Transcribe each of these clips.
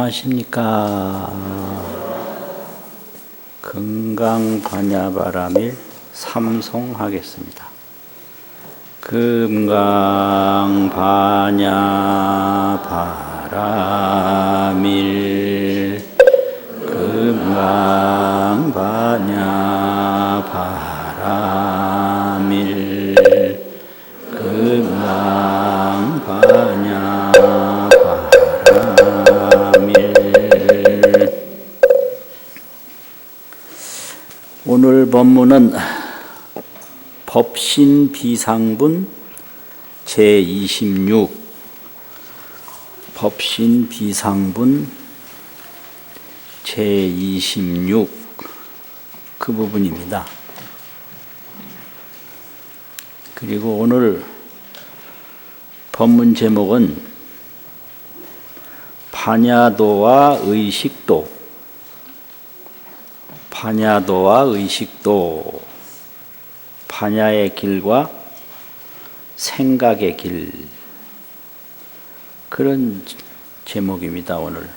안녕하십니까. 금강반야바라밀 삼송하겠습니다. 금강반야바라밀 금강반야바라밀 금강반야바라밀. 오늘 법문은 법신비상분 제26 법신비상분 제26 그 부분입니다. 그리고 오늘 법문 제목은 반야도와 의식도, 반야도와 의식도, 반야의 길과 생각의 길, 그런 제목입니다. 오늘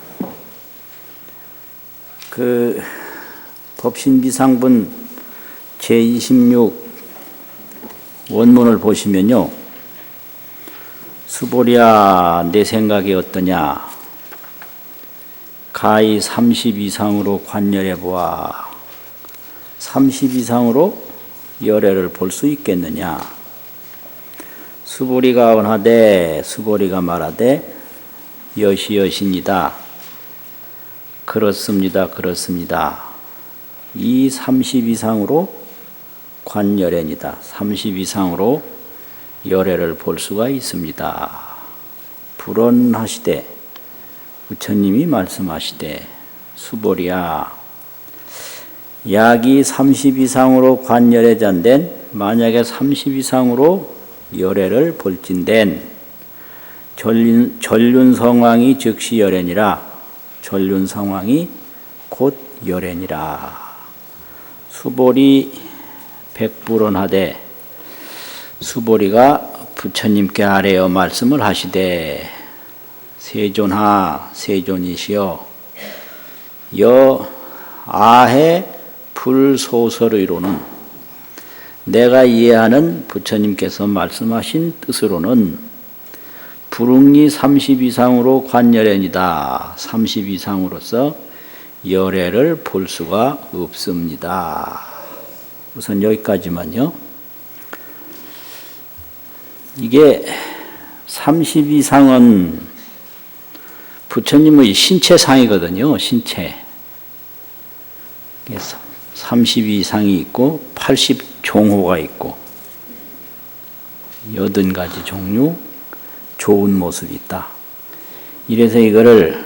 그 법신비상분 제26 원문을 보시면요, 수보리야 내 생각이 어떠냐, 가히 30 이상으로 관열해 보아. 30 이상으로 열애를 볼 수 있겠느냐. 수보리가 원하되 수보리가 말하되 여시여시니다. 그렇습니다. 그렇습니다. 이 30 이상으로 관열애니다. 30 이상으로 열애를 볼 수가 있습니다. 불언하시되 부처님이 말씀하시되 수보리야, 약이 30 이상으로 관열애 잔된, 만약에 30 이상으로 열애를 볼진된 전륜성왕이 즉시 열애니라. 전륜성왕이 곧 열애니라. 수보리 백불언하되 수보리가 부처님께 아뢰어 말씀을 하시되 세존하 세존이시여 여 아해 불소설의로는, 내가 이해하는 부처님께서 말씀하신 뜻으로는 불응리 30 이상으로 관열애니다. 30 이상으로서 열애를 볼 수가 없습니다. 우선 여기까지만요. 이게 30 이상은 부처님의 신체상이거든요. 신체. 30 이상이 있고 80 종호가 있고 80가지 종류 좋은 모습이 있다. 이래서 이거를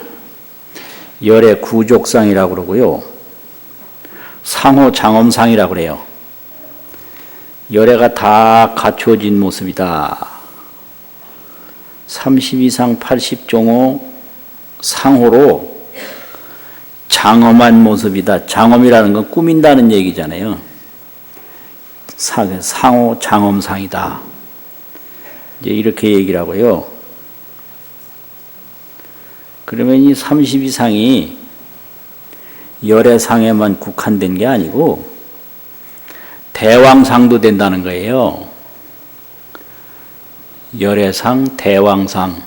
열의 구족상이라고 그러고요, 상호 장엄상이라고 그래요. 열애가 다 갖추어진 모습이다. 30 이상 80 종호 상호로 장엄한 모습이다. 장엄이라는 건 꾸민다는 얘기잖아요. 상호 장엄상이다. 이제 이렇게 얘기를 하고요. 그러면 이 30 이상이 열애상에만 국한된 게 아니고 대왕상도 된다는 거예요. 열애상, 대왕상.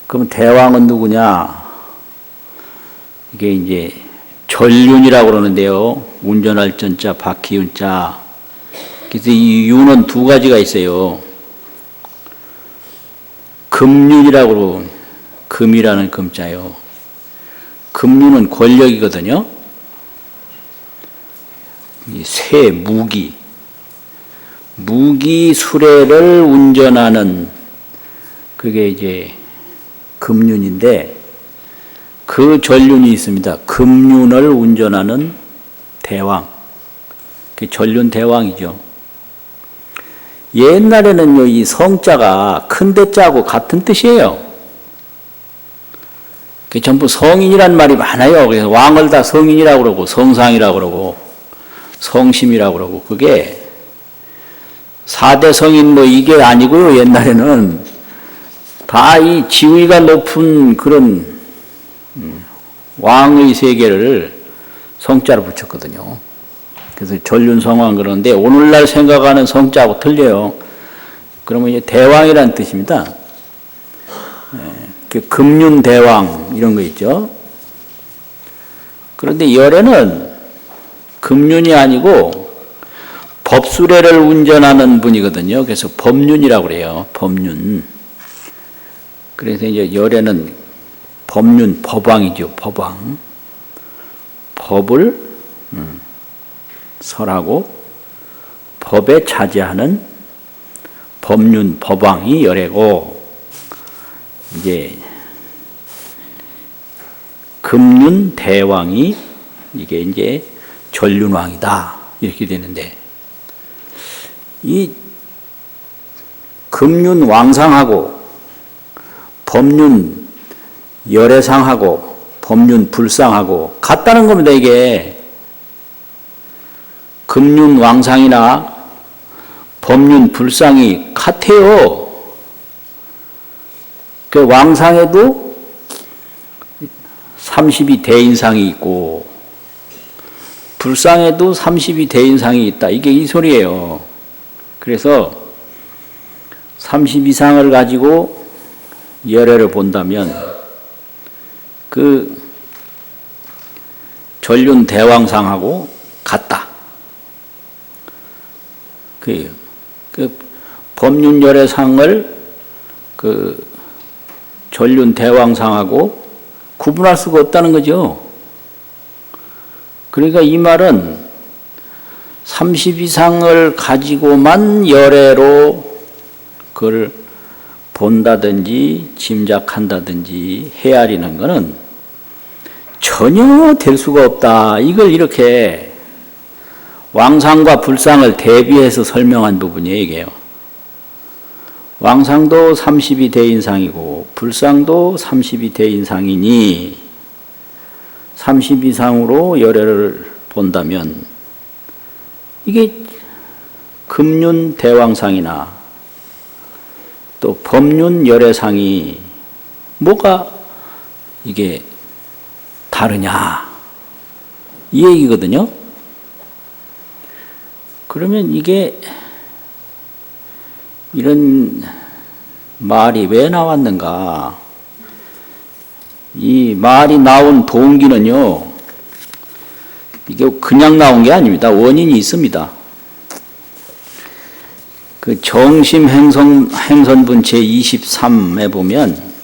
그럼 대왕은 누구냐? 이게 이제 전륜이라고 그러는데요. 운전할 전자, 바퀴운 자. 그래서 이 윤은 두 가지가 있어요. 금륜이라고 그러고, 금이라는 금자요. 금륜은 권력이거든요. 이 쇠, 무기. 무기 수레를 운전하는, 그게 이제 금륜인데, 그 전륜이 있습니다. 금륜을 운전하는 대왕. 그게 전륜 대왕이죠. 옛날에는요, 이 성자가 큰 대자하고 같은 뜻이에요. 그게 전부 성인이란 말이 많아요. 그래서 왕을 다 성인이라고 그러고, 성상이라고 그러고, 성심이라고 그러고, 그게 4대 성인 뭐 이게 아니고요. 옛날에는 다 이 지위가 높은 그런 왕의 세계를 성자로 붙였거든요. 그래서 전륜성왕 그러는데 오늘날 생각하는 성자하고 틀려요. 그러면 이제 대왕이라는 뜻입니다. 금륜대왕 이런 거 있죠. 그런데 열애는 금륜이 아니고 법수레를 운전하는 분이거든요. 그래서 법륜이라고 그래요. 법륜. 그래서 이제 열애는 법륜, 법왕이죠. 법왕. 법을 설하고 법에 차지하는 법륜, 법왕이 열애고, 이제 금륜 대왕이 이게 이제 전륜왕이다. 이렇게 되는데, 이 금륜 왕상하고 법륜 열애상하고 법륜 불상하고 같다는 겁니다. 이게 금륜 왕상이나 법륜 불상이 같아요. 그 왕상에도 30이 대인상이 있고 불상에도 30이 대인상이 있다. 이게 이 소리예요. 그래서 30 이상을 가지고 열애를 본다면 그 전륜 대왕상하고 같다. 그 법륜 열애상을 그 전륜 대왕상하고 구분할 수가 없다는 거죠. 그러니까 이 말은 30 이상을 가지고만 열애로 그걸 본다든지 짐작한다든지 헤아리는 것은 전혀 될 수가 없다. 이걸 이렇게 왕상과 불상을 대비해서 설명한 부분이에요. 이게요. 왕상도 30이 대인상이고 불상도 30이 대인상이니 30 이상으로 열애를 본다면 이게 금륜 대왕상이나 또 법륜 열애상이 뭐가 이게 다르냐 이 얘기거든요. 그러면 이게 이런 말이 왜 나왔는가? 이 말이 나온 동기는요, 이게 그냥 나온 게 아닙니다. 원인이 있습니다. 그 정심행선분 제23에 보면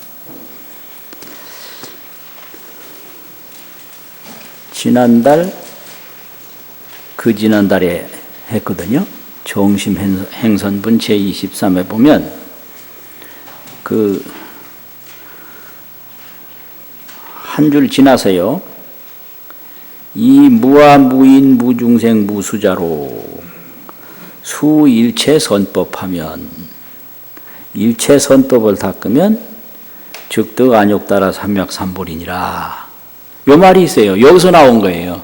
그 지난달에 했거든요. 정심행선분 제23에 보면 그 한 줄 지나서요. 이 무아 무인 무중생 무수자로 수일체 선법하면 일체 선법을 닦으면 즉득 안욕따라 삼맥삼불이니라. 요 말이 있어요. 여기서 나온 거예요.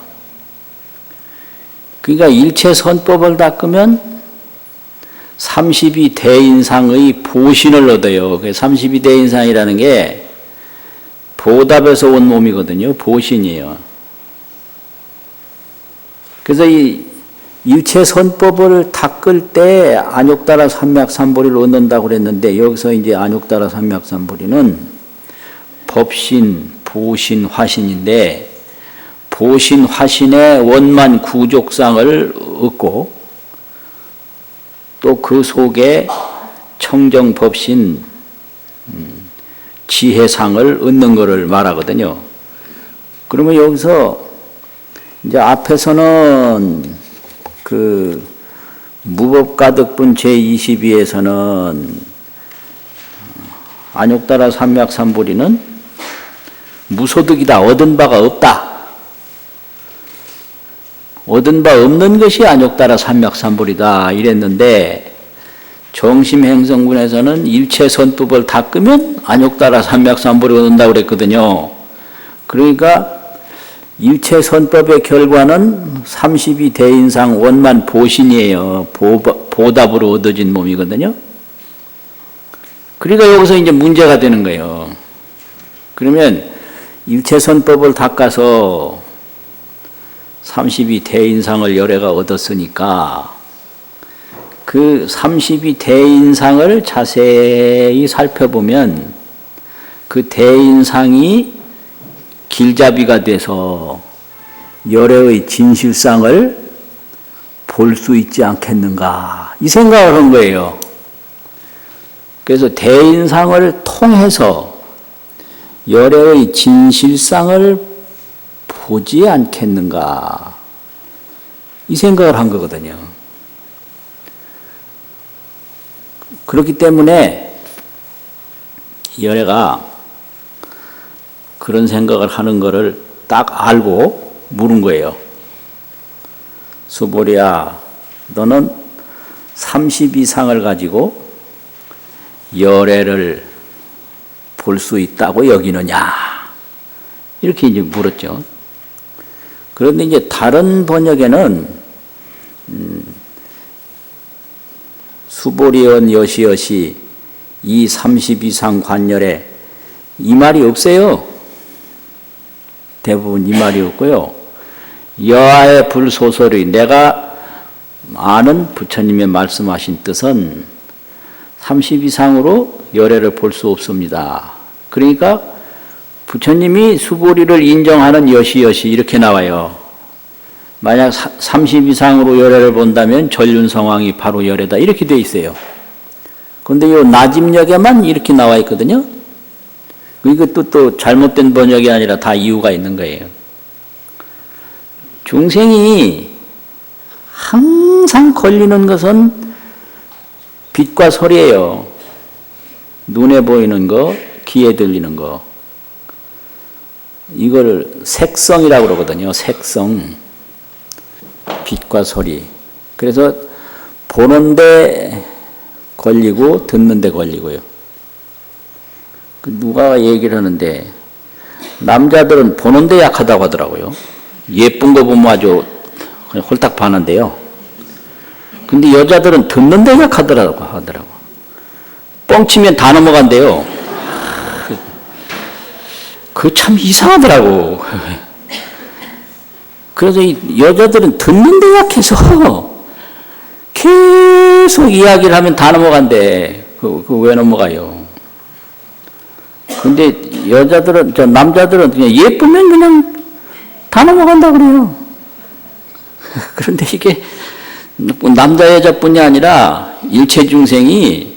그러니까 일체 선법을 닦으면 32 대인상의 보신을 얻어요. 32 대인상이라는 게 보답에서 온 몸이거든요. 보신이에요. 그래서 이 일체 선법을 닦을 때 안욕따라 삼맥삼불이를 얻는다고 그랬는데 여기서 이제 안욕따라 삼맥삼불이는 법신, 보신, 화신인데 보신, 화신의 원만 구족상을 얻고 또 그 속에 청정법신, 지혜상을 얻는 것을 말하거든요. 그러면 여기서 이제 앞에서는 그 무법가득분 제22에서는 안욕따라 삼맥삼불이는 무소득이다. 얻은 바가 없다. 얻은 바 없는 것이 안욕따라 삼맥삼불이다. 이랬는데 정심행성분에서는 일체 선법을 닦으면 안욕따라 삼맥삼불이 얻는다고 그랬거든요. 그러니까 일체 선법의 결과는 32 대인상 원만 보신이에요. 보답으로 얻어진 몸이거든요. 그러니까 여기서 이제 문제가 되는 거예요. 그러면 일체선법을 닦아서 32대인상을 열애가 얻었으니까 그 32대인상을 자세히 살펴보면 그 대인상이 길잡이가 돼서 열애의 진실상을 볼 수 있지 않겠는가 이 생각을 한 거예요. 그래서 대인상을 통해서 열애의 진실상을 보지 않겠는가 이 생각을 한 거거든요. 그렇기 때문에 열애가 그런 생각을 하는 거를 딱 알고 물은 거예요. 수보리야, 너는 32상을 가지고 열애를 볼 수 있다고 여기느냐? 이렇게 이제 물었죠. 그런데 이제 다른 번역에는 수보리언 여시여시 이 32상 관열에 이 말이 없어요. 대부분 이 말이 없고요. 여하의 불소설의 내가 아는 부처님의 말씀하신 뜻은 32상으로 열애를 볼 수 없습니다. 그러니까 부처님이 수보리를 인정하는 여시여시 이렇게 나와요. 만약 32상으로 열애를 본다면 전륜성왕이 바로 열애다 이렇게 돼 있어요. 그런데 이 나집역에만 이렇게 나와 있거든요. 이것도 또 잘못된 번역이 아니라 다 이유가 있는 거예요. 중생이 항상 걸리는 것은 빛과 소리예요. 눈에 보이는 거, 귀에 들리는 거. 이걸 색성이라고 그러거든요. 색성. 빛과 소리. 그래서 보는데 걸리고 듣는데 걸리고요. 누가 얘기를 하는데 남자들은 보는데 약하다고 하더라고요. 예쁜 거 보면 아주 그냥 홀딱 반한데요. 근데 여자들은 듣는데 약하더라고 하더라고. 뻥치면 다 넘어간대요. 그 참 이상하더라고. 그래서 이 여자들은 듣는데 약해서 계속 이야기를 하면 다 넘어간대. 그거 왜 넘어가요? 근데 여자들은, 남자들은 그냥 예쁘면 그냥 다 넘어간다 그래요. 그런데 이게 남자 여자뿐이 아니라 일체 중생이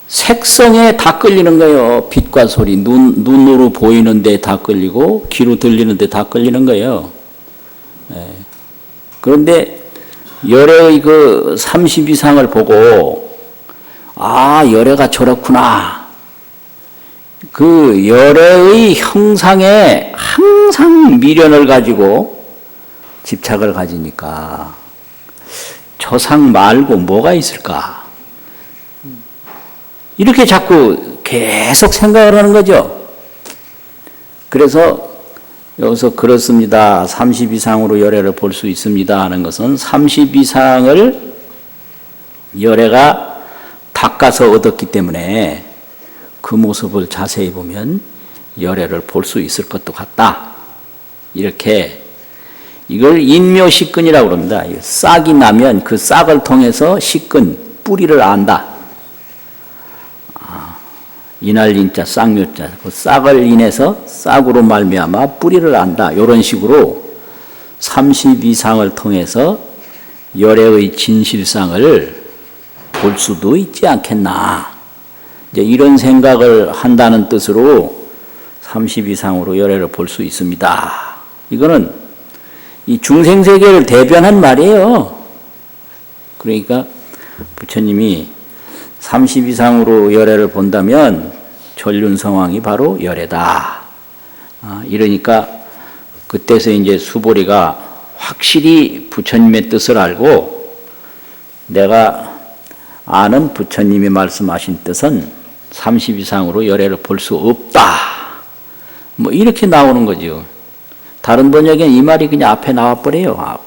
색성에 다 끌리는 거예요. 빛과 소리, 눈으로 보이는데 다 끌리고 귀로 들리는데 다 끌리는 거예요. 네. 그런데 열애의 그 32상을 보고 아 열애가 저렇구나. 그 열애의 형상에 항상 미련을 가지고 집착을 가지니까 저 상 말고 뭐가 있을까? 이렇게 자꾸 계속 생각을 하는 거죠. 그래서 여기서 그렇습니다. 32상으로 열애를 볼 수 있습니다 하는 것은 32상을 열애가 닦아서 얻었기 때문에 그 모습을 자세히 보면 열애를 볼 수 있을 것도 같다. 이렇게 이걸 인묘식근이라고 합니다. 싹이 나면 그 싹을 통해서 식근, 뿌리를 안다. 이날인자 싹묘자 그 싹을 인해서 싹으로 말미암아 뿌리를 안다. 이런 식으로 32상을 통해서 열애의 진실상을 볼 수도 있지 않겠나. 이제 이런 생각을 한다는 뜻으로 32상으로 열애를 볼 수 있습니다. 이거는 이 중생세계를 대변한 말이에요. 그러니까 부처님이 32상으로 열애를 본다면 전륜성왕이 바로 열애다. 이러니까 그때서 이제 수보리가 확실히 부처님의 뜻을 알고 내가 아는 부처님이 말씀하신 뜻은 32상으로 열애를 볼 수 없다. 뭐 이렇게 나오는 거죠. 다른 번역에는 이 말이 그냥 앞에 나와버려요.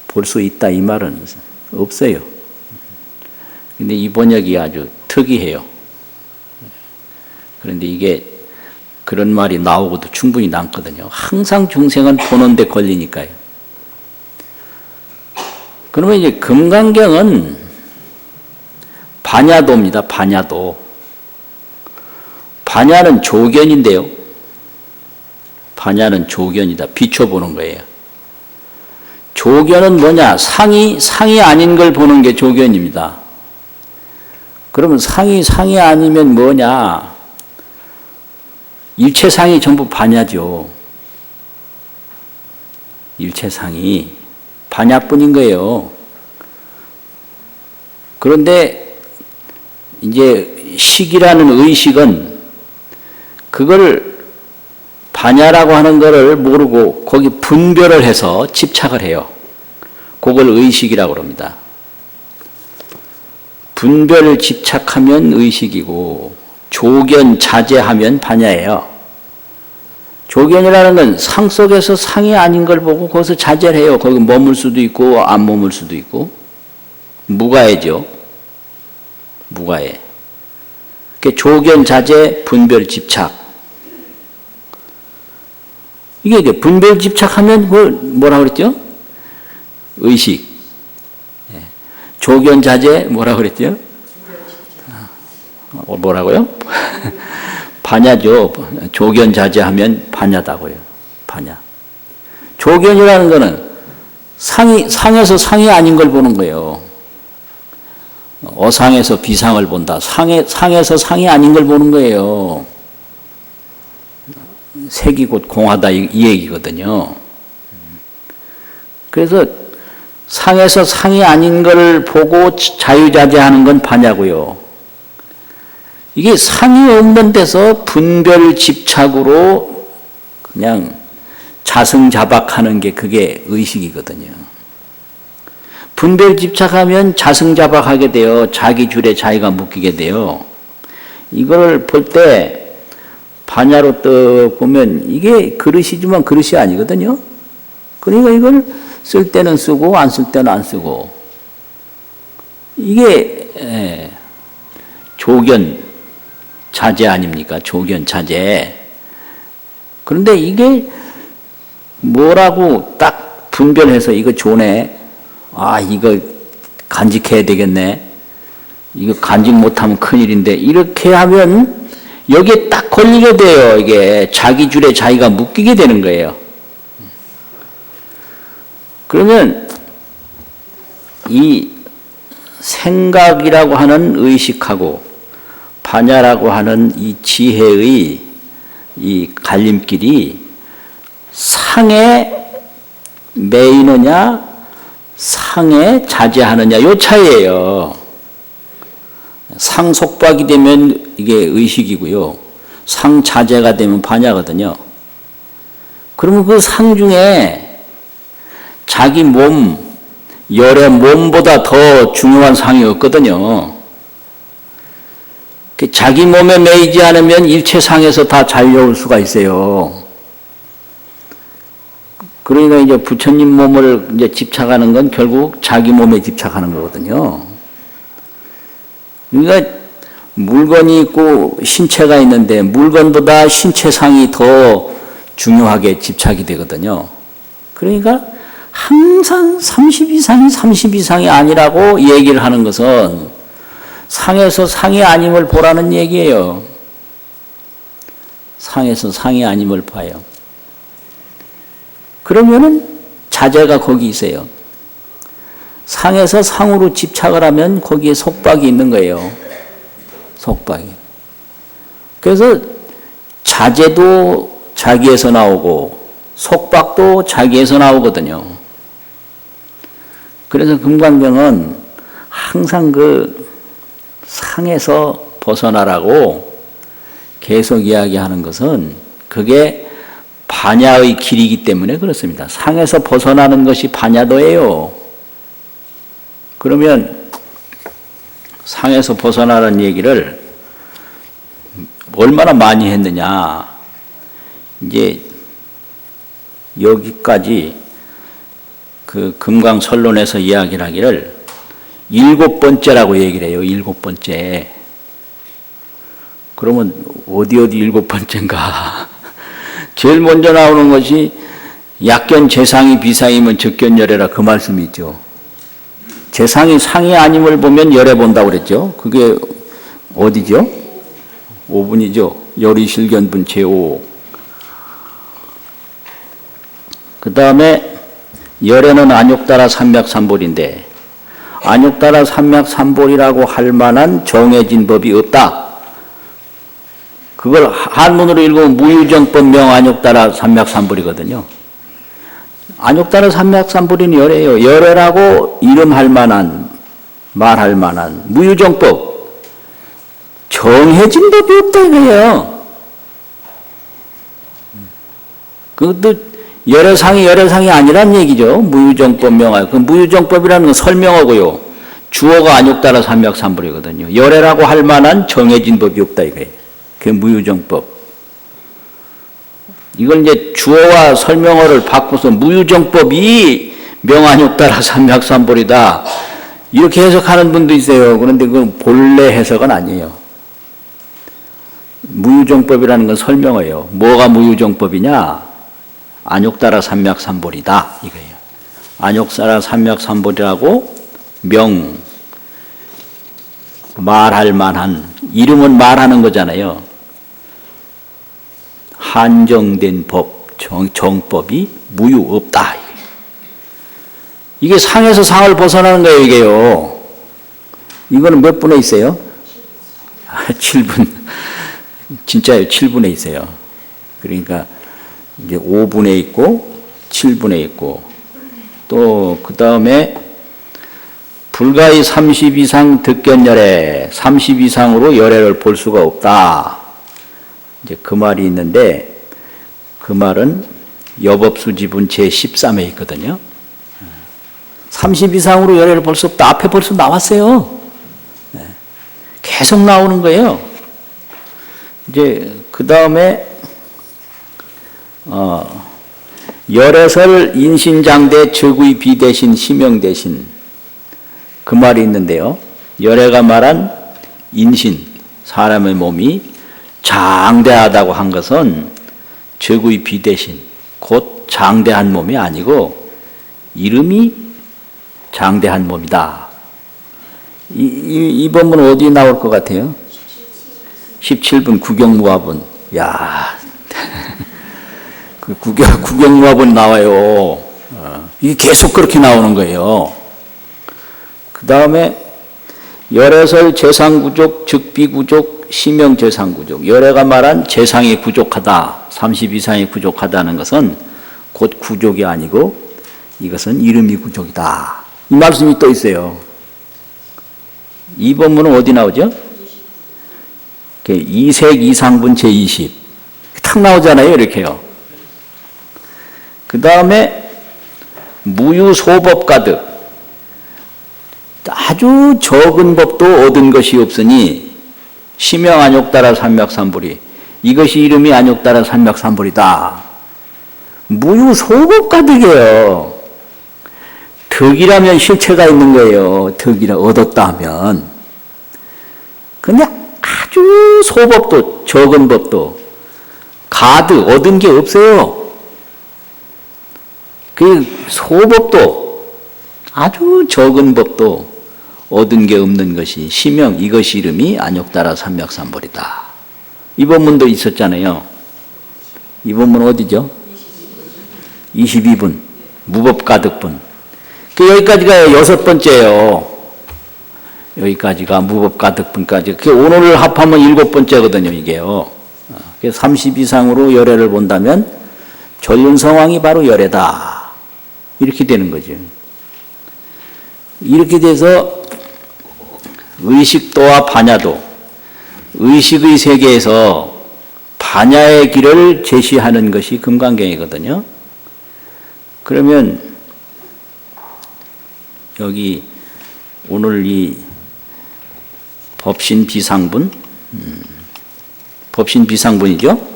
볼 수 있다 이 말은 없어요. 근데 이 번역이 아주 특이해요. 그런데 이게 그런 말이 나오고도 충분히 남거든요. 항상 중생은 보는 데 걸리니까요. 그러면 이제 금강경은 반야도입니다. 반야도. 반야는 조견인데요. 반야는 조견이다. 비춰보는 거예요. 조견은 뭐냐? 상이 아닌 걸 보는 게 조견입니다. 그러면 상이 아니면 뭐냐? 일체상이 전부 반야죠. 일체상이 반야뿐인 거예요. 그런데 이제 식이라는 의식은 그걸 반야라고 하는 것을 모르고 거기 분별을 해서 집착을 해요. 그걸 의식이라고 합니다. 분별을 집착하면 의식이고 조견 자제하면 반야예요. 조견이라는 건 상 속에서 상이 아닌 걸 보고 거기서 자제를 해요. 거기 머물 수도 있고 안 머물 수도 있고. 무가해죠. 무가해. 조견 자제, 분별 집착. 이게 분별 집착하면 뭐라고 그랬죠? 의식. 조견 자제 뭐라고 그랬죠? 뭐라고요? 반야죠. 조견 자제하면 반야다고요. 반야. 조견이라는 거는 상에서 상이 아닌 걸 보는 거예요. 어상에서 비상을 본다. 상에서 상이 아닌 걸 보는 거예요. 색이 곧 공하다 이 얘기거든요. 그래서 상에서 상이 아닌 걸 보고 자유자재하는 건 반야고요. 이게 상이 없는 데서 분별 집착으로 그냥 자승자박하는 게 그게 의식이거든요. 분별 집착하면 자승자박하게 돼요. 자기 줄에 자기가 묶이게 돼요. 이걸 볼 때 반야로 떡 보면 이게 그릇이지만 그릇이 아니거든요. 그러니까 이걸 쓸 때는 쓰고 안 쓸 때는 안 쓰고. 이게 조견 자제 아닙니까? 조견 자제. 그런데 이게 뭐라고 딱 분별해서 이거 좋네. 아, 이거 간직해야 되겠네. 이거 간직 못하면 큰일인데. 이렇게 하면 여기에 딱 걸리게 돼요. 이게 자기 줄에 자기가 묶이게 되는 거예요. 그러면 이 생각이라고 하는 의식하고 반야라고 하는 이 지혜의 이 갈림길이 상에 매이느냐 상에 자제하느냐 요 차이예요. 상속박이 되면 이게 의식이고요. 상자제가 되면 반야거든요. 그러면 그 상 중에 자기 몸, 열의 몸보다 더 중요한 상이 없거든요. 자기 몸에 매이지 않으면 일체상에서 다 자유로울 수가 있어요. 그러니까 이제 부처님 몸을 이제 집착하는 건 결국 자기 몸에 집착하는 거거든요. 그러니까 물건이 있고 신체가 있는데 물건보다 신체상이 더 중요하게 집착이 되거든요. 그러니까 항상 30 이상이 30 이상이 아니라고 얘기를 하는 것은 상에서 상이 아님을 보라는 얘기예요. 상에서 상이 아님을 봐요. 그러면은 자제가 거기 있어요. 상에서 상으로 집착을 하면 거기에 속박이 있는 거예요. 속박이. 그래서 자제도 자기에서 나오고 속박도 자기에서 나오거든요. 그래서 금강경은 항상 그 상에서 벗어나라고 계속 이야기하는 것은 그게 반야의 길이기 때문에 그렇습니다. 상에서 벗어나는 것이 반야도예요. 그러면 상에서 벗어나는 얘기를 얼마나 많이 했느냐. 이제 여기까지 그 금강설론에서 이야기를 하기를 7번째라고 얘기를 해요. 7번째. 그러면 어디 7번째인가. 제일 먼저 나오는 것이 약견 재상이 비상이면 적견 열애라 그 말씀이 있죠. 재상이 상이 아님을 보면 열애 본다고 그랬죠. 그게 어디죠? 5분이죠. 열이실견분 제5. 그 다음에 열애는 안욕따라 삼맥삼볼인데 안욕따라 삼맥삼볼이라고 할 만한 정해진 법이 없다. 그걸 한문으로 읽으면 무유정법 명안욕따라 삼맥삼볼이거든요. 안욕따라 삼맥삼볼인 열애예요. 열애라고 이름할 만한, 말할 만한 무유정법, 정해진 법이 없다 이거예요. 그것도 열애상이 아니란 얘기죠. 무유정법 명화. 그 무유정법이라는 건 설명어고요. 주어가 안욕따라 삼맥삼볼이거든요. 열애라고 할 만한 정해진 법이 없다 이거예요. 그게 무유정법. 이걸 이제 주어와 설명어를 바꿔서 무유정법이 명안욕따라 삼맥삼볼이다. 이렇게 해석하는 분도 있어요. 그런데 그건 본래 해석은 아니에요. 무유정법이라는 건 설명어예요. 뭐가 무유정법이냐? 안욕따라 삼맥삼볼이다 이거예요. 안욕따라 삼맥삼볼이라고 말할 만한, 이름은 말하는 거잖아요. 한정된 법, 정법이 무유 없다. 이게 상에서 상을 벗어나는 거예요, 이게요. 이거는 몇 분에 있어요? 7분. 진짜요, 7분에 있어요. 그러니까 이제 5분에 있고 7분에 있고 또 그 다음에 불가의 30 이상 득견열애, 30 이상으로 열애를 볼 수가 없다. 이제 그 말이 있는데 그 말은 여법수지분 제13에 있거든요. 30 이상으로 열애를 볼 수 없다. 앞에 벌써 나왔어요. 계속 나오는 거예요. 이제 그 다음에 열애설 인신장대 적의 비대신 심형대신 그 말이 있는데요. 열애가 말한 인신, 사람의 몸이 장대하다고 한 것은 적의 비대신, 곧 장대한 몸이 아니고 이름이 장대한 몸이다. 이 본문은 어디 나올 것 같아요? 17분 구경무화본. 야, 그 구경무화본 나와요. 이게 계속 그렇게 나오는 거예요. 그 다음에 열애설 재상구족, 즉비구족, 심형재상구족. 열애가 말한 재상이 부족하다, 30 이상이 부족하다는 것은 곧 구족이 아니고 이것은 이름이 구족이다. 이 말씀이 또 있어요. 이 본문은 어디 나오죠? 이색 이상분 제20. 탁 나오잖아요, 이렇게요. 그 다음에 무유소법 가득. 아주 적은 법도 얻은 것이 없으니 심형 안욕따라 삼맥삼볼이 이것이 이름이 안욕따라 삼맥삼볼이다. 무유소법 가득이에요. 덕이라면 실체가 있는 거예요. 덕이라 얻었다 하면. 그냥 아주 소법도 적은 법도 가득 얻은 게 없어요. 그 소법도 아주 적은 법도 얻은 게 없는 것이 심형, 이것이 이름이 안욕따라 삼맥삼볼이다. 이 본문도 있었잖아요. 이 본문 어디죠? 22분 무법가득분. 여기까지가 6번째예요. 여기까지가 무법가득분까지. 오늘 합하면 7번째거든요, 이게요. 30 이상으로 열애를 본다면 전륜성황이 바로 열애다. 이렇게 되는 거죠. 이렇게 돼서 의식도와 반야도, 의식의 세계에서 반야의 길을 제시하는 것이 금강경이거든요. 그러면 여기 오늘 이 법신비상분, 법신비상분이죠.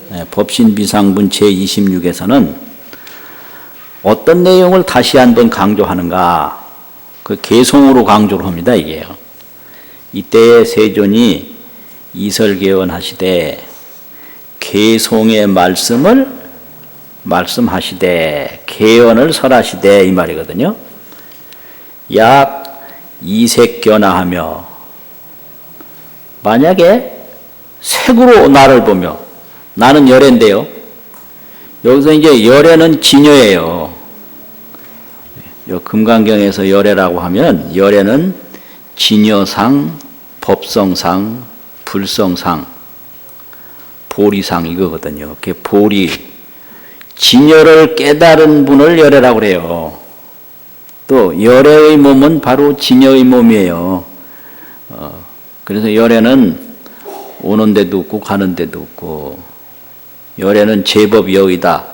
네, 법신비상분 제26에서는 어떤 내용을 다시 한번 강조하는가, 그 개송으로 강조를 합니다, 이게요. 이때에 세존이 이설개원하시되 개송의 말씀을 말씀하시되 개언을 설하시되 이 말이거든요. 약 이색견화하며 만약에 색으로 나를 보며 나는 열애인데요. 여기서 이제 열애는 진여예요. 금강경에서 열애라고 하면 열애는 진여상, 법성상, 불성상, 보리상 이거거든요. 그 보리, 진여를 깨달은 분을 열애라고 그래요. 또 열애의 몸은 바로 진여의 몸이에요. 그래서 열애는 오는 데도 없고 가는 데도 없고 열애는 제법여의다.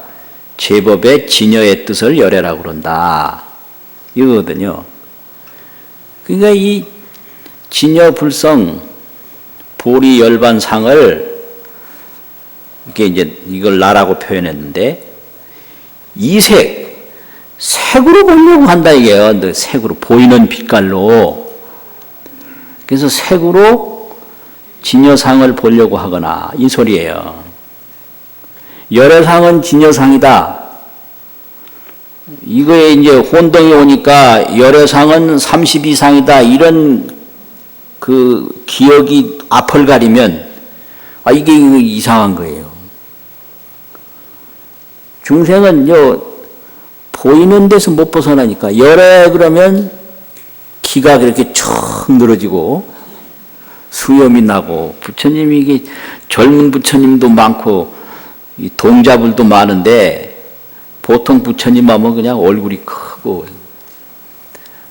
제법의 진여의 뜻을 열애라고 그런다. 이거거든요. 그러니까 이 진여 불성 보리 열반상을 이게 이제 이걸 나라고 표현했는데 이색 색으로 보려고 한다 이게요. 색으로 보이는 빛깔로. 그래서 색으로 진여상을 보려고 하거나 이 소리예요. 열애상은 진여상이다. 이거에 이제 혼동이 오니까 열애상은 30 이상이다. 이런 그 기억이 앞을 가리면 이게 이상한 거예요. 중생은 보이는 데서 못 벗어나니까 열애 그러면 기가 그렇게 쭉 늘어지고 수염이 나고 부처님이 이게 젊은 부처님도 많고 이 동자불도 많은데 보통 부처님 하면 그냥 얼굴이 크고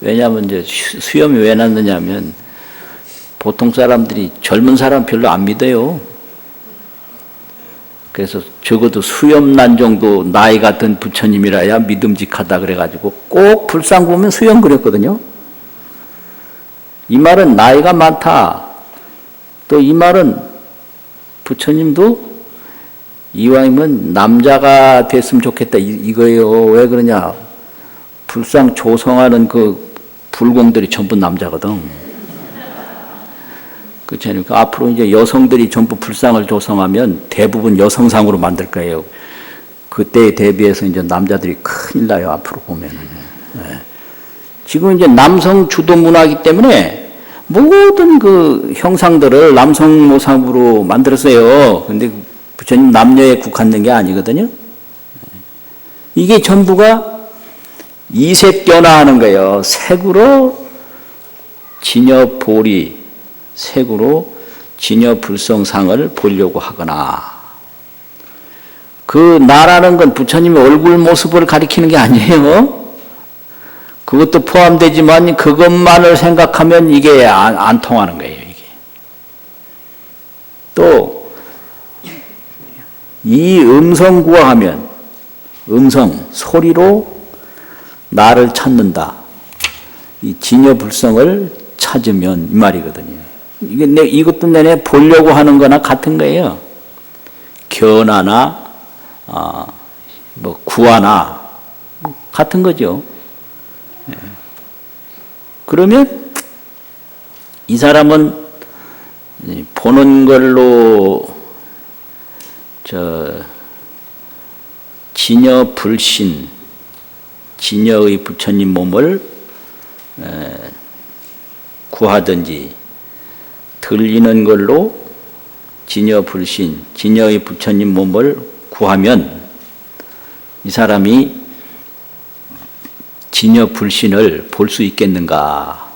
왜냐하면 이제 수염이 왜 났느냐면 보통 사람들이 젊은 사람 별로 안 믿어요. 그래서 적어도 수염 난 정도 나이 같은 부처님이라야 믿음직하다 그래가지고 꼭 불상 보면 수염 그렸거든요. 이 말은 나이가 많다. 또 이 말은 부처님도 이왕이면 남자가 됐으면 좋겠다 이거예요. 왜 그러냐? 불상 조성하는 그 불공들이 전부 남자거든. 그렇잖아요. 앞으로 이제 여성들이 전부 불상을 조성하면 대부분 여성상으로 만들 거예요. 그때에 대비해서 이제 남자들이 큰일 나요. 앞으로 보면은. 네. 지금 이제 남성 주도 문화이기 때문에 모든 그 형상들을 남성 모상으로 만들었어요. 근데 부처님 남녀에 국한된 게 아니거든요. 이게 전부가 이색견화하는 거예요. 색으로 진여 보리, 색으로 진여 불성상을 보려고 하거나. 그 나라는 건 부처님의 얼굴 모습을 가리키는 게 아니에요. 그것도 포함되지만 그것만을 생각하면 이게 안 통하는 거예요. 이게. 또 이 음성 구하하면 음성 소리로 나를 찾는다. 이 진여불성을 찾으면 이 말이거든요. 이것도 내내 보려고 하는 거나 같은 거예요. 견하나 뭐 구하나 같은 거죠. 그러면 이 사람은 보는 걸로 진여 불신, 진여의 부처님 몸을 구하든지 들리는 걸로 진여 불신, 진여의 부처님 몸을 구하면 이 사람이 진여 불신을 볼 수 있겠는가?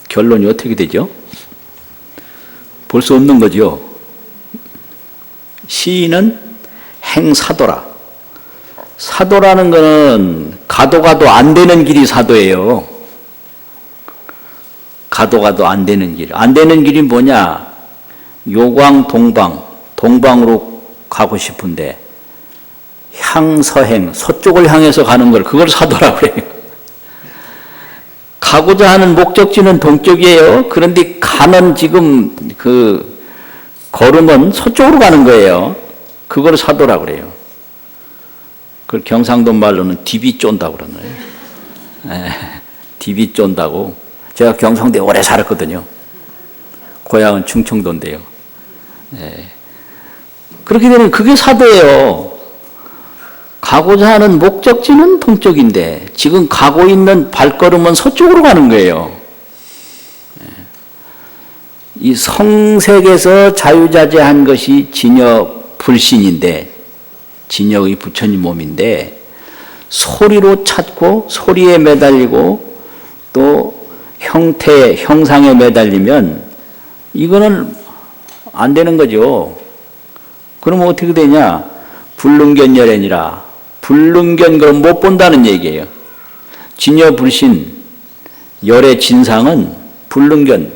결론이 어떻게 되죠? 볼 수 없는 거죠. 시인은 행사도라. 사도라는 것은 가도 안 되는 길이 사도예요. 가도 안 되는 길. 안 되는 길이 뭐냐? 요광 동방으로 가고 싶은데 향서행, 서쪽을 향해서 가는 걸 그걸 사도라고 해요. 가고자 하는 목적지는 동쪽이에요. 그런데 가는 지금 그 걸음은 서쪽으로 가는 거예요. 그걸 사도라고 그래요. 그걸 경상도 말로는 디비 쫀다고 그러나요? 디비 쫀다고. 제가 경상도에 오래 살았거든요. 고향은 충청도인데요. 그렇게 되면 그게 사도예요. 가고자 하는 목적지는 동쪽인데 지금 가고 있는 발걸음은 서쪽으로 가는 거예요. 이 성색에서 자유자재한 것이 진여 불신인데, 진여의 부처님 몸인데 소리로 찾고 소리에 매달리고 또 형태, 형상에 매달리면 이거는 안 되는 거죠. 그러면 어떻게 되냐? 불능견열애니라. 불능견 그럼 못 본다는 얘기예요. 진여불신, 열의 진상은 불능견,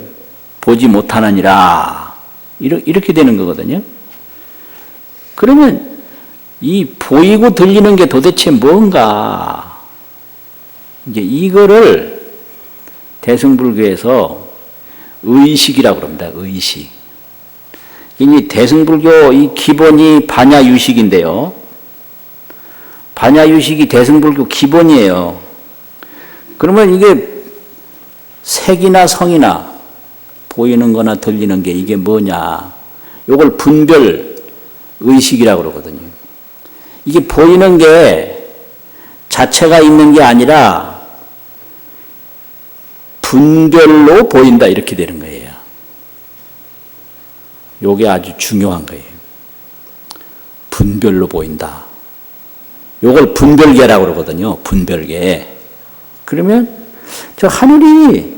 보지 못하느니라. 이렇게 되는 거거든요. 그러면 이 보이고 들리는 게 도대체 뭔가? 이제 이거를 대승불교에서 의식이라고 그럽니다. 의식. 이 대승불교 이 기본이 반야유식인데요. 반야유식이 대승불교 기본이에요. 그러면 이게 색이나 성이나 보이는 거나 들리는 게 이게 뭐냐. 요걸 분별 의식이라고 그러거든요. 이게 보이는 게 자체가 있는 게 아니라 분별로 보인다 이렇게 되는 거예요. 요게 아주 중요한 거예요. 분별로 보인다. 요걸 분별계라고 그러거든요. 분별계. 그러면 저 하늘이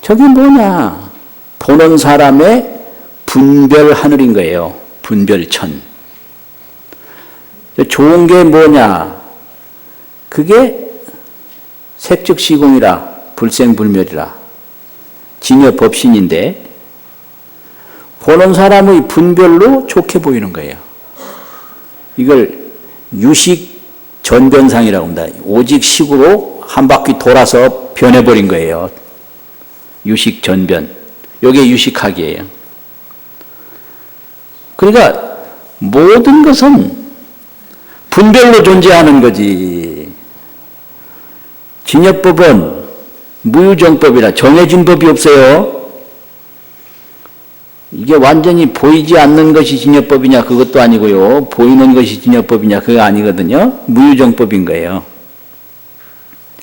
저게 뭐냐? 보는 사람의 분별 하늘인 거예요. 분별천. 좋은 게 뭐냐? 그게 색즉시공이라 불생불멸이라 진여법신인데 보는 사람의 분별로 좋게 보이는 거예요. 이걸 유식 전변상이라고 합니다. 오직 식으로 한 바퀴 돌아서 변해버린 거예요. 유식 전변. 이게 유식학이에요. 그러니까 모든 것은 분별로 존재하는 거지. 진여법은 무유정법이라 정해진 법이 없어요. 이게 완전히 보이지 않는 것이 진여법이냐 그것도 아니고요. 보이는 것이 진여법이냐 그거 아니거든요. 무유정법인 거예요.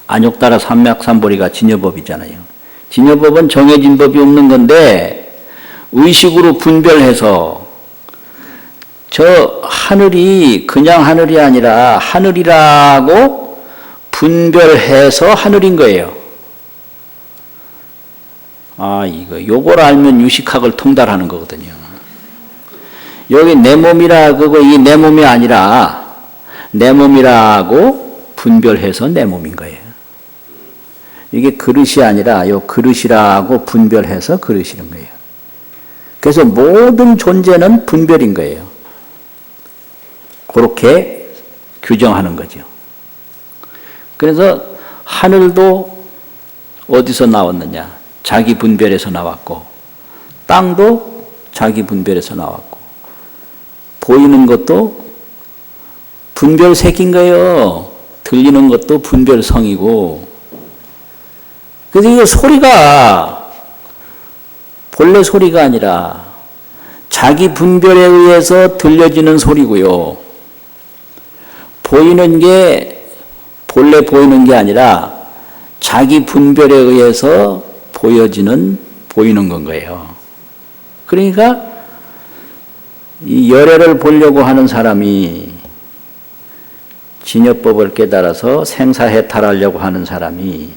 안욕따라 삼맥삼보리가 진여법이잖아요. 진여법은 정해진 법이 없는 건데 의식으로 분별해서 저 하늘이 그냥 하늘이 아니라 하늘이라고 분별해서 하늘인 거예요. 요걸 알면 유식학을 통달하는 거거든요. 여기 내 몸이라 그거 이 내 몸이 아니라 내 몸이라고 분별해서 내 몸인 거예요. 이게 그릇이 아니라 요 그릇이라고 분별해서 그릇이는 거예요. 그래서 모든 존재는 분별인 거예요. 그렇게 규정하는 거죠. 그래서 하늘도 어디서 나왔느냐? 자기 분별에서 나왔고, 땅도 자기 분별에서 나왔고, 보이는 것도 분별색인 거예요. 들리는 것도 분별성이고. 그래서 이 소리가 본래 소리가 아니라 자기 분별에 의해서 들려지는 소리고요. 보이는 게 본래 보이는 게 아니라 자기 분별에 의해서 보이는 건 거예요. 그러니까 이 열애를 보려고 하는 사람이 진여법을 깨달아서 생사해탈하려고 하는 사람이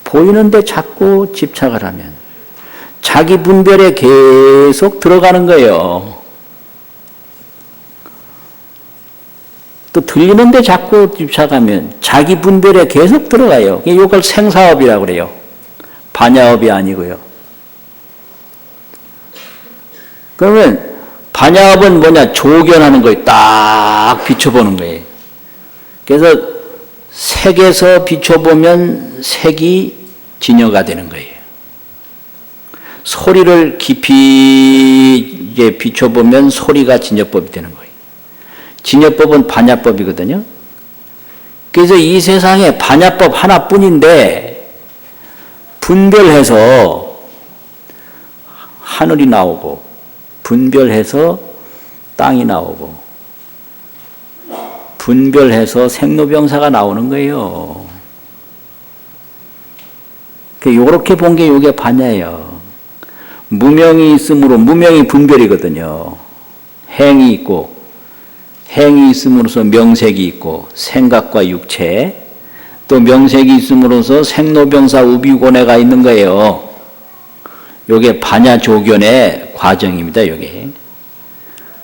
보이는데 자꾸 집착을 하면 자기 분별에 계속 들어가는 거예요. 또 들리는데 자꾸 집착하면 자기 분별에 계속 들어가요. 이걸 생사업이라고 그래요. 반야업이 아니고요. 그러면 반야업은 뭐냐? 조견하는 거예요. 딱 비춰보는 거예요. 그래서 색에서 비춰보면 색이 진여가 되는 거예요. 소리를 깊이 이제 비춰보면 소리가 진여법이 되는 거예요. 진여법은 반야법이거든요. 그래서 이 세상에 반야법 하나뿐인데 분별해서 하늘이 나오고 분별해서 땅이 나오고 분별해서 생로병사가 나오는 거예요. 요렇게 본 게 요게 반야예요. 무명이 있으므로 무명이 분별이거든요. 행이 있고 행이 있음으로써 명색이 있고 생각과 육체, 또 명색이 있음으로써 생로병사 우비고뇌가 있는 거예요. 요게 반야조견의 과정입니다. 요게.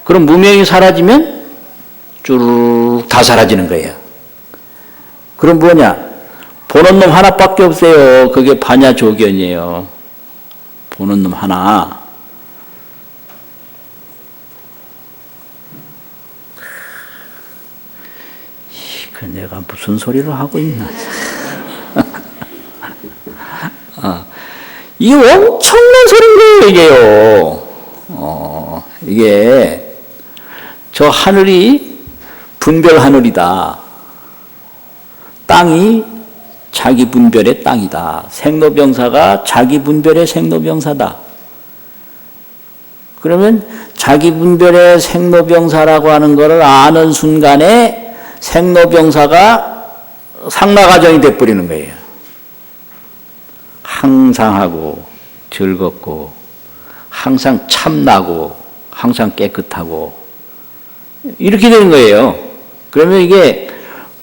그럼 무명이 사라지면 쭈르륵 다 사라지는 거예요. 그럼 뭐냐? 보는 놈 하나밖에 없어요. 그게 반야조견이에요. 보는 놈 하나. 그 내가 무슨 소리를 하고 있나? 이게 엄청난 소리인 거예요, 이게요. 이게 저 하늘이 분별 하늘이다. 땅이 자기 분별의 땅이다. 생로병사가 자기 분별의 생로병사다. 그러면 자기 분별의 생로병사라고 하는 것을 아는 순간에 생로병사가 상나가정이 돼버리는 거예요. 항상하고 즐겁고 항상 참나고 항상 깨끗하고 이렇게 되는 거예요. 그러면 이게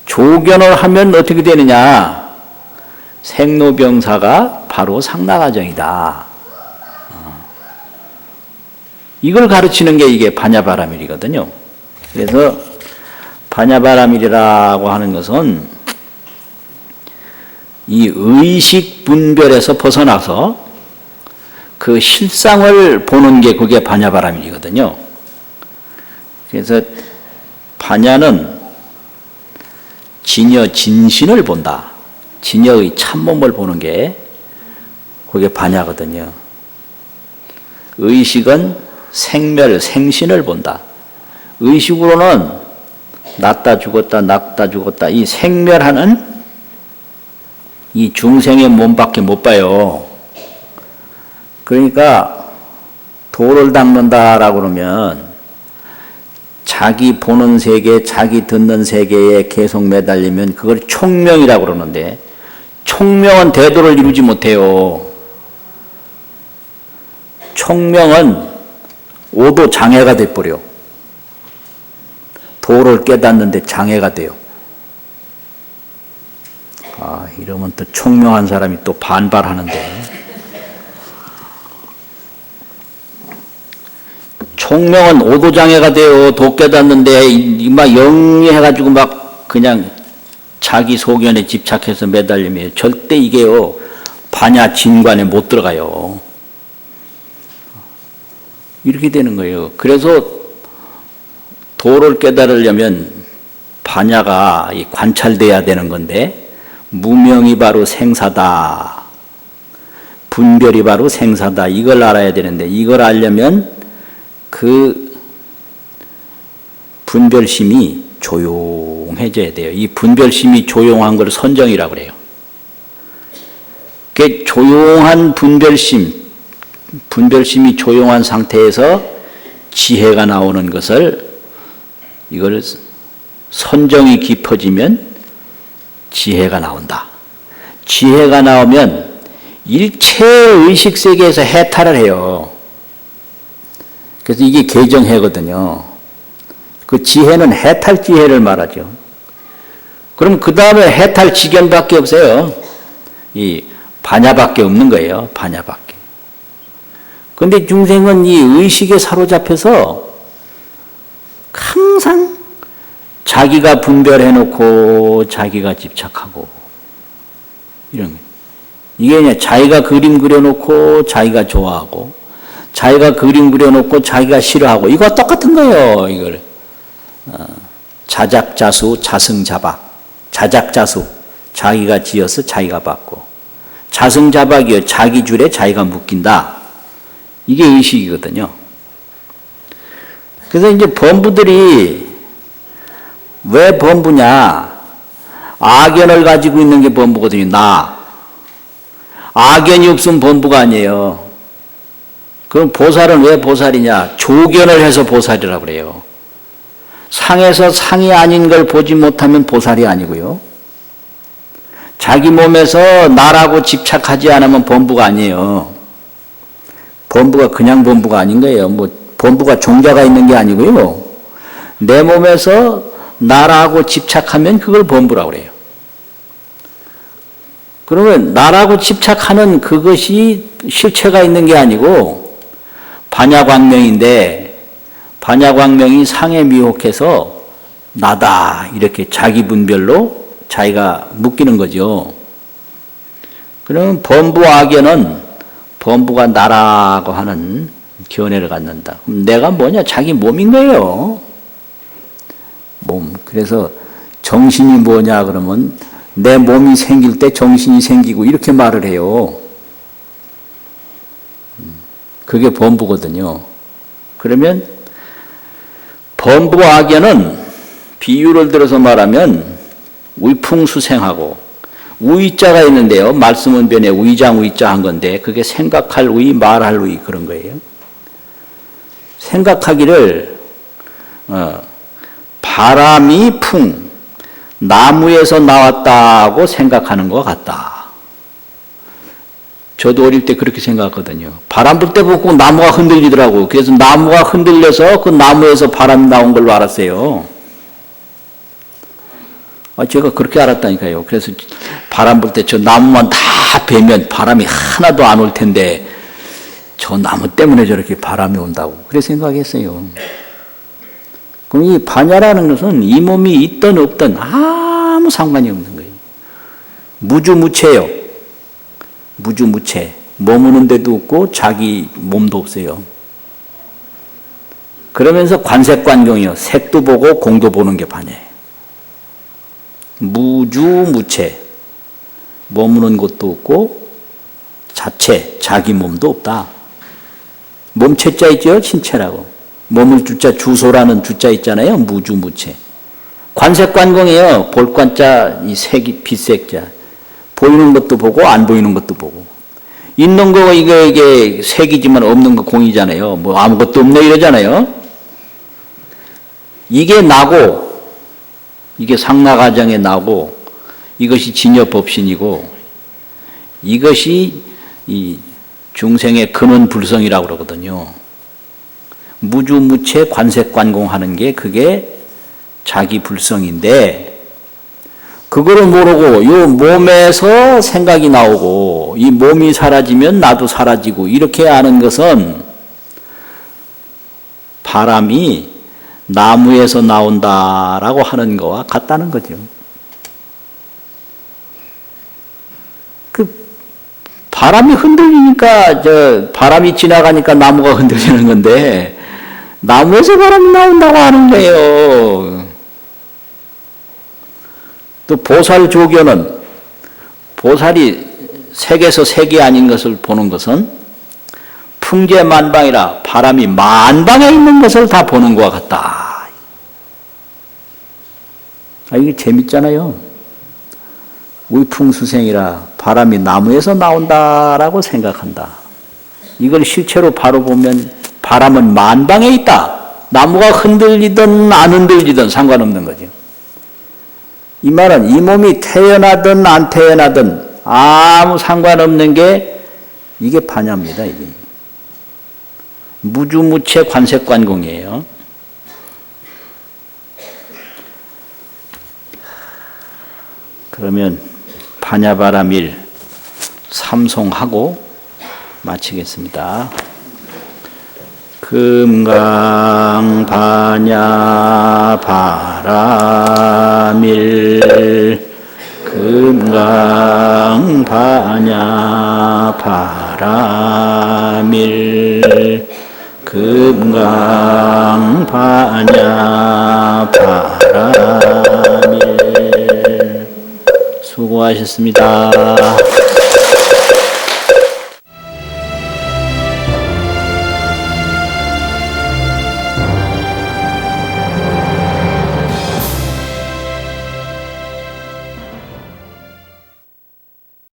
조견을 하면 어떻게 되느냐? 생로병사가 바로 상나가정이다. 이걸 가르치는 게 이게 반야바라밀이거든요. 그래서 반야바라밀이라고 하는 것은 이 의식 분별에서 벗어나서 그 실상을 보는 게 그게 반야바라밀이거든요. 그래서 반야는 진여 진신을 본다. 진여의 참몸을 보는 게 그게 반야거든요. 의식은 생멸, 생신을 본다. 의식으로는 났다 죽었다 났다 죽었다 이 생멸하는 이 중생의 몸밖에 못 봐요. 그러니까 도를 닦는다라고 그러면 자기 보는 세계, 자기 듣는 세계에 계속 매달리면 그걸 총명이라고 그러는데 총명은 대도를 이루지 못해요. 총명은 오도 장애가 돼버려. 도를 깨닫는데 장애가 돼요. 이러면 또 총명한 사람이 또 반발하는데. 총명은 오도장애가 돼요. 도 깨닫는데 막 영리해가지고 막 그냥 자기 소견에 집착해서 매달리면 절대 이게요 반야 진관에 못 들어가요. 이렇게 되는 거예요. 그래서 도를 깨달으려면 반야가 관찰돼야 되는 건데 무명이 바로 생사다. 분별이 바로 생사다. 이걸 알아야 되는데 이걸 알려면 그 분별심이 조용해져야 돼요. 이 분별심이 조용한 걸 선정이라고 그래요. 그 조용한 분별심이 조용한 상태에서 지혜가 나오는 것을 이걸 선정이 깊어지면 지혜가 나온다. 지혜가 나오면 일체 의식 세계에서 해탈을 해요. 그래서 이게 개정해거든요. 그 지혜는 해탈 지혜를 말하죠. 그럼 그 다음에 해탈 지견밖에 없어요. 이 반야밖에 없는 거예요. 반야밖에. 그런데 중생은 이 의식에 사로잡혀서 항상 자기가 분별해놓고 자기가 집착하고 이런 거예요. 이게 그냥 자기가 그림 그려놓고 자기가 좋아하고 자기가 그림 그려놓고 자기가 싫어하고 이거 똑같은 거예요. 이걸 자작자수 자승자박. 자작자수 자기가 지어서 자기가 받고 자승자박이요 자기 줄에 자기가 묶인다. 이게 의식이거든요. 그래서 이제 범부들이 왜 범부냐? 악연을 가지고 있는 게 범부거든요. 나. 악연이 없으면 범부가 아니에요. 그럼 보살은 왜 보살이냐? 조견을 해서 보살이라고 그래요. 상에서 상이 아닌 걸 보지 못하면 보살이 아니고요. 자기 몸에서 나라고 집착하지 않으면 범부가 아니에요. 범부가 그냥 범부가 아닌 거예요. 뭐 범부가 종자가 있는 게 아니고요. 내 몸에서 나라고 집착하면 그걸 범부라고 그래요. 그러면 나라고 집착하는 그것이 실체가 있는 게 아니고 반야광명인데 반야광명이 상에 미혹해서 나다 이렇게 자기 분별로 자기가 묶이는 거죠. 그러면 범부 악연은 범부가 나라고 하는 견해를 갖는다. 그럼 내가 뭐냐? 자기 몸인 거예요. 몸. 그래서 정신이 뭐냐 그러면 내 몸이 생길 때 정신이 생기고 이렇게 말을 해요. 그게 범부거든요. 그러면 범부 악연은 비유를 들어서 말하면 위풍수생하고 우의자가 있는데요. 말씀은 변에 우의장 우의자 한 건데 그게 생각할 우의 말할 우의 그런 거예요. 생각하기를 바람이 풍 나무에서 나왔다고 생각하는 것 같다. 저도 어릴 때 그렇게 생각하거든요. 바람 불 때 보고 나무가 흔들리더라고요. 그래서 나무가 흔들려서 그 나무에서 바람이 나온 걸로 알았어요. 제가 그렇게 알았다니까요. 그래서 바람 불 때 저 나무만 다 베면 바람이 하나도 안 올 텐데 저 나무 때문에 저렇게 바람이 온다고 그래 생각했어요. 그럼 이 반야라는 것은 이 몸이 있든 없든 아무 상관이 없는 거예요. 무주무체요. 무주무체. 머무는 데도 없고 자기 몸도 없어요. 그러면서 관색관경이요. 색도 보고 공도 보는 게 반야예요. 무주무체. 머무는 곳도 없고 자체, 자기 몸도 없다. 몸체자 있죠? 신체라고. 몸을 주자 주소라는 주자 있잖아요. 무주무체. 관색관공이에요. 볼관자 이 색이 빛색자. 보이는 것도 보고 안 보이는 것도 보고. 있는 거 이게 색이지만 없는 거 공이잖아요. 뭐 아무것도 없네 이러잖아요. 이게 나고 이게 상나가정의 나고 이것이 진여법신이고 이것이 이 중생의 근원불성이라고 그러거든요. 무주무체 관색관공하는 게 그게 자기 불성인데 그거를 모르고 이 몸에서 생각이 나오고 이 몸이 사라지면 나도 사라지고 이렇게 아는 것은 바람이 나무에서 나온다라고 하는 거와 같다는 거죠. 그 바람이 흔들리니까 바람이 지나가니까 나무가 흔들리는 건데 나무에서 바람이 나온다고 하는 거예요. 또 보살조견은 보살이 색에서 색이 아닌 것을 보는 것은 풍재만방이라 바람이 만방에 있는 것을 다 보는 것과 같다. 이게 재밌잖아요. 위풍수생이라 바람이 나무에서 나온다라고 생각한다. 이걸 실체로 바로 보면 바람은 만방에 있다. 나무가 흔들리든 안 흔들리든 상관없는 거죠. 이 말은 이 몸이 태어나든 안 태어나든 아무 상관없는 게 이게 반야입니다. 이게. 무주무체 관색관공이에요. 그러면 반야바라밀 삼송하고 마치겠습니다. 금강 반야 바라밀 금강 반야 바라밀 금강 반야 바라밀 수고하셨습니다.